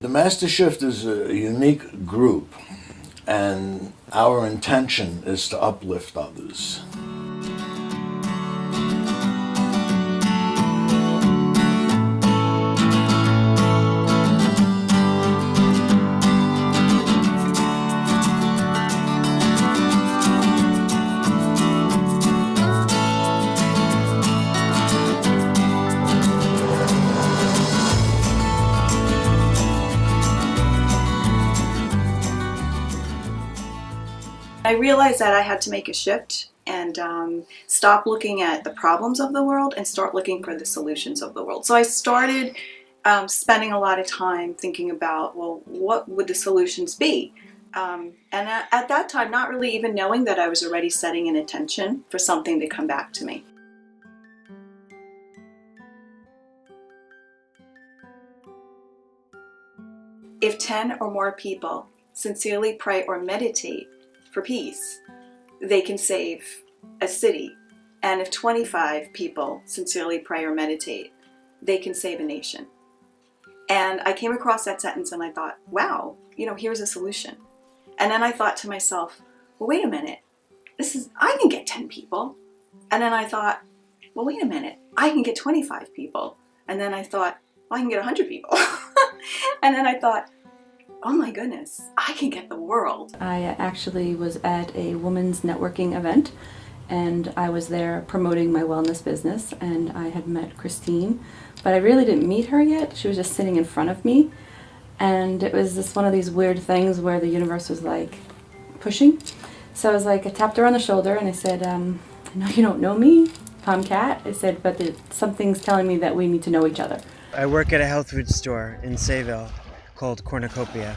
The Master Shift is a unique group, and our intention is to uplift others. I realized that I had to make a shift and stop looking at the problems of the world and start looking for the solutions of the world. So I started spending a lot of time thinking about, well, what would the solutions be? And at that time, not really even knowing that I was already setting an intention for something to come back to me. If 10 or more people sincerely pray or meditate for peace, they can save a city. And if 25 people sincerely pray or meditate, they can save a nation. And I came across that sentence and I thought, wow, here's a solution. And then I thought to myself, well, wait a minute, I can get 10 people. And then I thought, well, wait a minute, I can get 25 people. And then I thought, well, I can get 100 people. And then I thought, oh my goodness, I can get the world. I actually was at a women's networking event, and I was there promoting my wellness business, and I had met Christine, but I really didn't meet her yet. She was just sitting in front of me, and it was just one of these weird things where the universe was like pushing. So I was like, I tapped her on the shoulder and I said, I know you don't know me, Tom Cat. I said, but something's telling me that we need to know each other. I work at a health food store in Sayville called Cornucopia.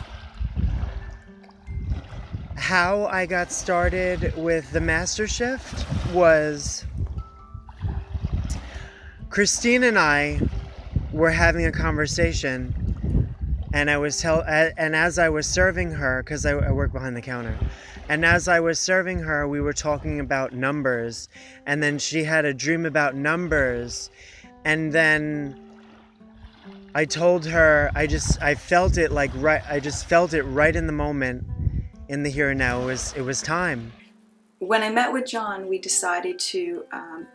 How I got started with the Master Shift was Christine and I were having a conversation, and as I was serving her, because I work behind the counter, and as I was serving her, we were talking about numbers, and then she had a dream about numbers, and then I told her, I felt it right in the moment, in the here and now. It was time. When I met with John, we decided to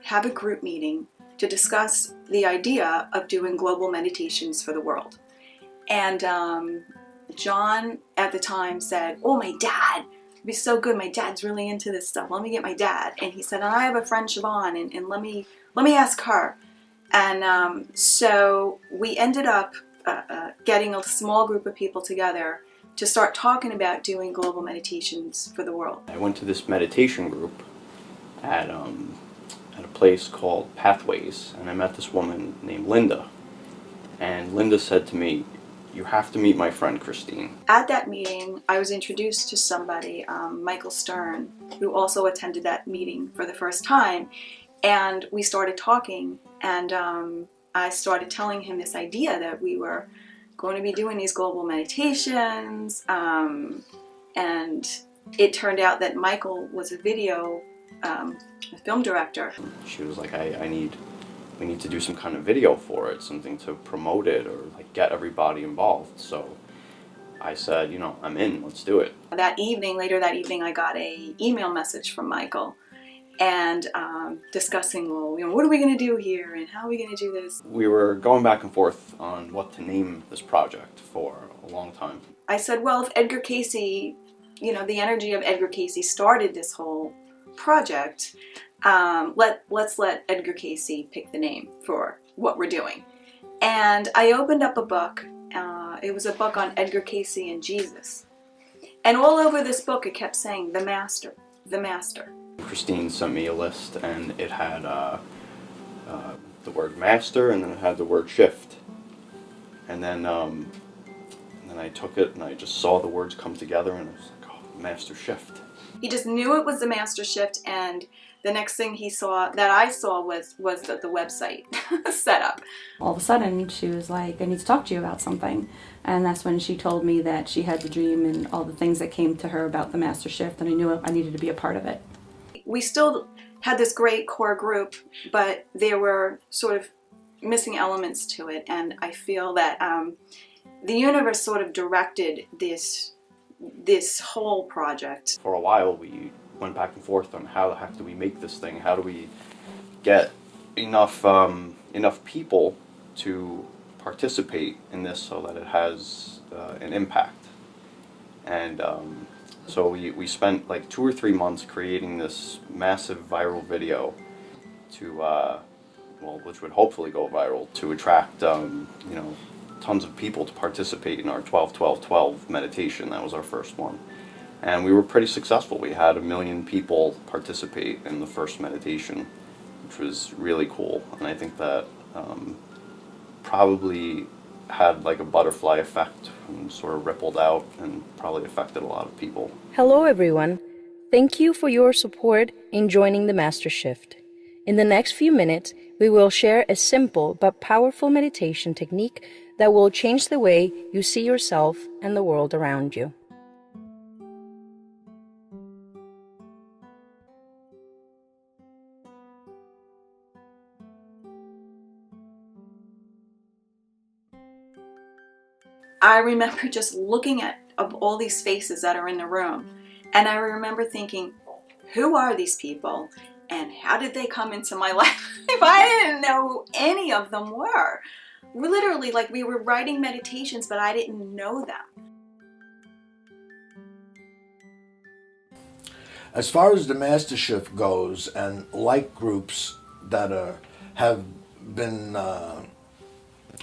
have a group meeting to discuss the idea of doing global meditations for the world. And John at the time said, oh, my dad, it'd be so good. My dad's really into this stuff. Let me get my dad. And he said, and I have a friend, Siobhan, and let me ask her. And so we ended up getting a small group of people together to start talking about doing global meditations for the world. I went to this meditation group at a place called Pathways, and I met this woman named Linda. And Linda said to me, you have to meet my friend Christine. At that meeting, I was introduced to somebody, Michael Stern, who also attended that meeting for the first time. And we started talking, and I started telling him this idea that we were going to be doing these global meditations, and it turned out that Michael was a film director. She was like, we need to do some kind of video for it, something to promote it or like get everybody involved. So I said, I'm in, let's do it. Later that evening, I got an email message from Michael, and discussing, well, what are we going to do here, and how are we going to do this? We were going back and forth on what to name this project for a long time. I said, well, if Edgar Cayce, the energy of Edgar Cayce started this whole project, let's let Edgar Cayce pick the name for what we're doing. And I opened up a book. It was a book on Edgar Cayce and Jesus. And all over this book, it kept saying, the Master, the Master. Christine sent me a list, and it had the word master, and then it had the word shift. And then I took it, and I just saw the words come together, and I was like, oh, Master Shift. He just knew it was the Master Shift, and the next thing I saw was the website set up. All of a sudden, she was like, I need to talk to you about something. And that's when she told me that she had the dream and all the things that came to her about the Master Shift, and I knew I needed to be a part of it. We still had this great core group, but there were sort of missing elements to it, and I feel that the universe sort of directed this whole project. For a while, we went back and forth on how the heck do we make this thing? How do we get enough people to participate in this so that it has an impact? And so we spent like 2 or 3 months creating this massive viral video to which would hopefully go viral, to attract tons of people to participate in our 12-12-12 meditation. That was our first one. And we were pretty successful. We had 1 million people participate in the first meditation, which was really cool. And I think that probably had like a butterfly effect and sort of rippled out and probably affected a lot of people. Hello, everyone. Thank you for your support in joining the Master Shift. In the next few minutes, we will share a simple but powerful meditation technique that will change the way you see yourself and the world around you. I remember just looking at all these faces that are in the room, and I remember thinking, who are these people and how did they come into my life? I didn't know who any of them were. We're literally like we were writing meditations, but I didn't know them. As far as the Master Shift goes, and like groups that have been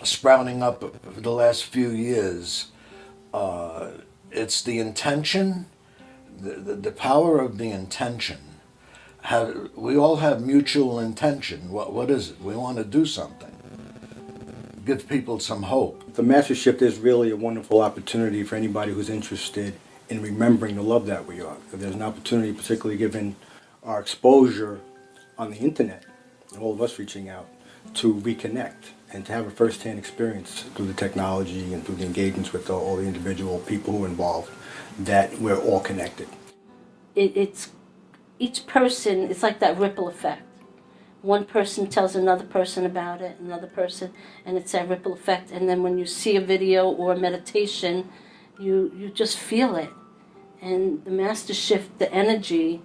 sprouting up for the last few years, it's the intention, the power of the intention. We all have mutual intention. What is it? We want to do something. Give people some hope. The Master Shift is really a wonderful opportunity for anybody who's interested in remembering the love that we are. There's an opportunity, particularly given our exposure on the internet, and all of us reaching out, to reconnect and to have a first-hand experience through the technology and through the engagements with all the individual people who are involved, that we're all connected. It's each person, it's like that ripple effect. One person tells another person about it, another person, and it's that ripple effect. And then when you see a video or a meditation, you just feel it. And the Master Shift, the energy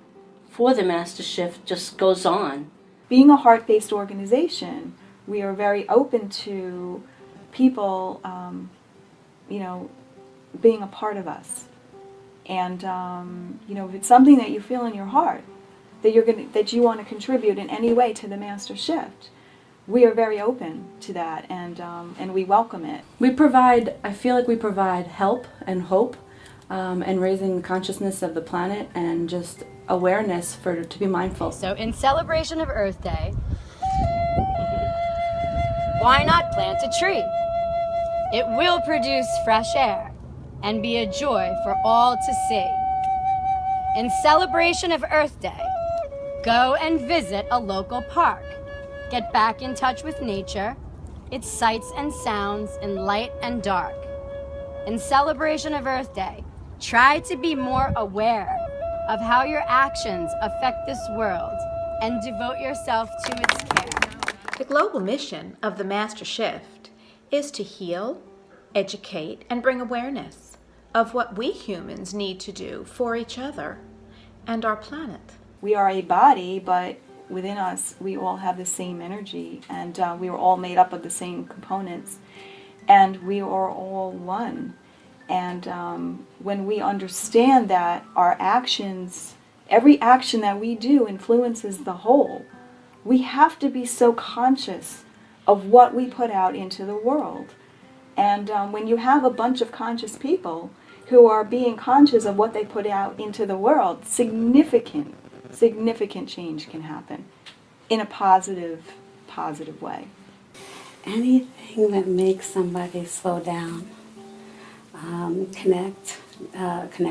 for the Master Shift just goes on. Being a heart-based organization, we are very open to people, being a part of us. And, if it's something that you feel in your heart, that you want to contribute in any way to the Master Shift, we are very open to that, and we welcome it. I feel like we provide help and hope, and raising the consciousness of the planet and just awareness to be mindful. So in celebration of Earth Day, why not plant a tree? It will produce fresh air and be a joy for all to see. In celebration of Earth Day, go and visit a local park. Get back in touch with nature, its sights and sounds in light and dark. In celebration of Earth Day, try to be more aware of how your actions affect this world and devote yourself to its care. The global mission of the Master Shift is to heal, educate, and bring awareness of what we humans need to do for each other and our planet. We are a body, but within us, we all have the same energy, and we are all made up of the same components, and we are all one. And when we understand that our actions, every action that we do influences the whole, we have to be so conscious of what we put out into the world. And when you have a bunch of conscious people who are being conscious of what they put out into the world, significant change can happen in a positive way. Anything that makes somebody slow down, connect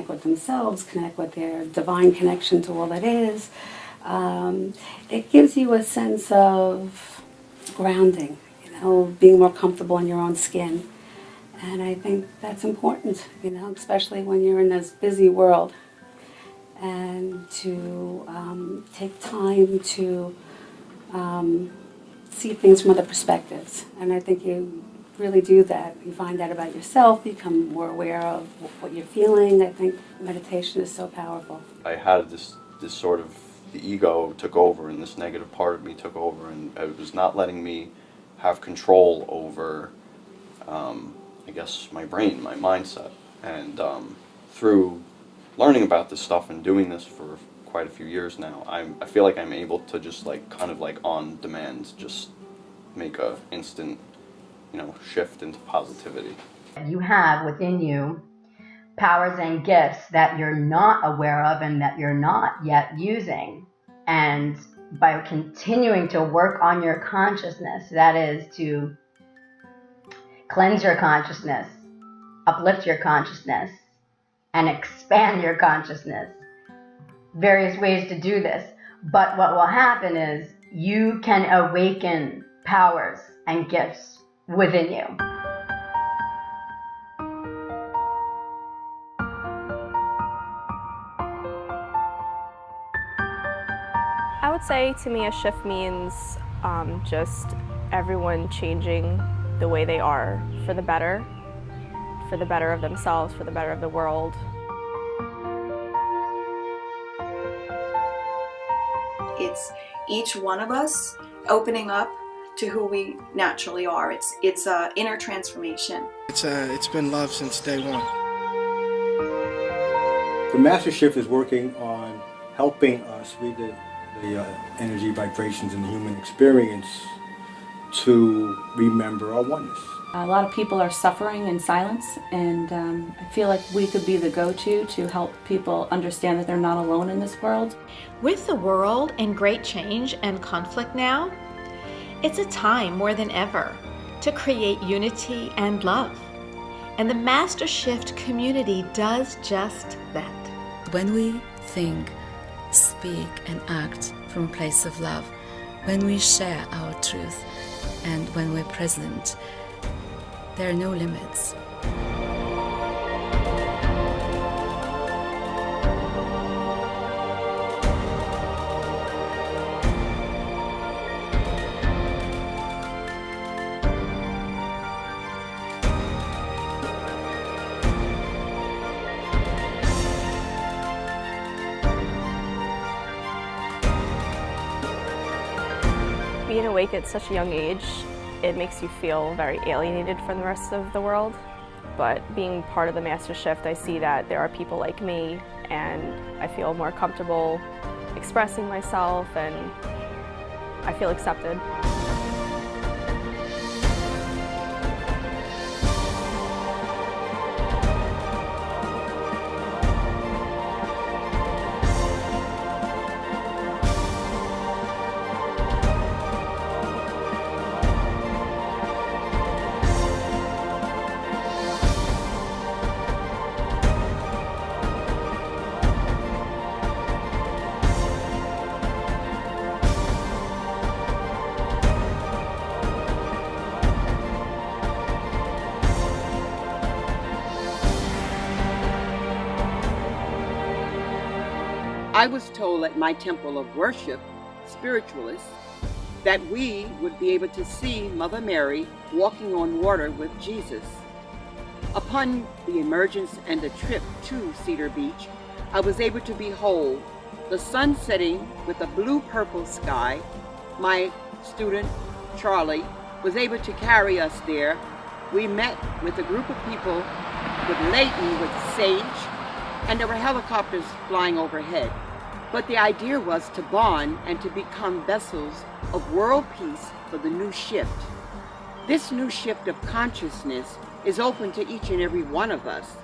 with themselves, connect with their divine connection to all that is. It gives you a sense of grounding, being more comfortable in your own skin. And I think that's important, especially when you're in this busy world. And to take time to see things from other perspectives. And I think you really do that. You find out about yourself, become more aware of what you're feeling. I think meditation is so powerful. I had this sort of, the ego took over, and this negative part of me took over, and it was not letting me have control over, I guess, my brain, my mindset. And through learning about this stuff and doing this for quite a few years now, I feel like I'm able to just like kind of like on demand just make a instant, shift into positivity. You have within you powers and gifts that you're not aware of and that you're not yet using. And by continuing to work on your consciousness, that is to cleanse your consciousness, uplift your consciousness, and expand your consciousness. Various ways to do this. But what will happen is you can awaken powers and gifts within you. I would say to me a shift means just everyone changing the way they are for the better of themselves, for the better of the world. It's each one of us opening up to who we naturally are. It's an inner transformation. It's been love since day one. The Master Shift is working on helping us read the energy vibrations in the human experience to remember our oneness. A lot of people are suffering in silence, and I feel like we could be the go-to to help people understand that they're not alone in this world. With the world in great change and conflict now, it's a time more than ever to create unity and love. And the Master Shift community does just that. When we think, speak, and act from a place of love, when we share our truth, and when we're present, there are no limits. Being awake at such a young age, it makes you feel very alienated from the rest of the world. But being part of the Master Shift, I see that there are people like me, and I feel more comfortable expressing myself, and I feel accepted. I was told at my temple of worship, spiritualists, that we would be able to see Mother Mary walking on water with Jesus. Upon the emergence and the trip to Cedar Beach, I was able to behold the sun setting with a blue-purple sky. My student, Charlie, was able to carry us there. We met with a group of people, with Leighton, with Sage, and there were helicopters flying overhead. But the idea was to bond and to become vessels of world peace for the new shift. This new shift of consciousness is open to each and every one of us.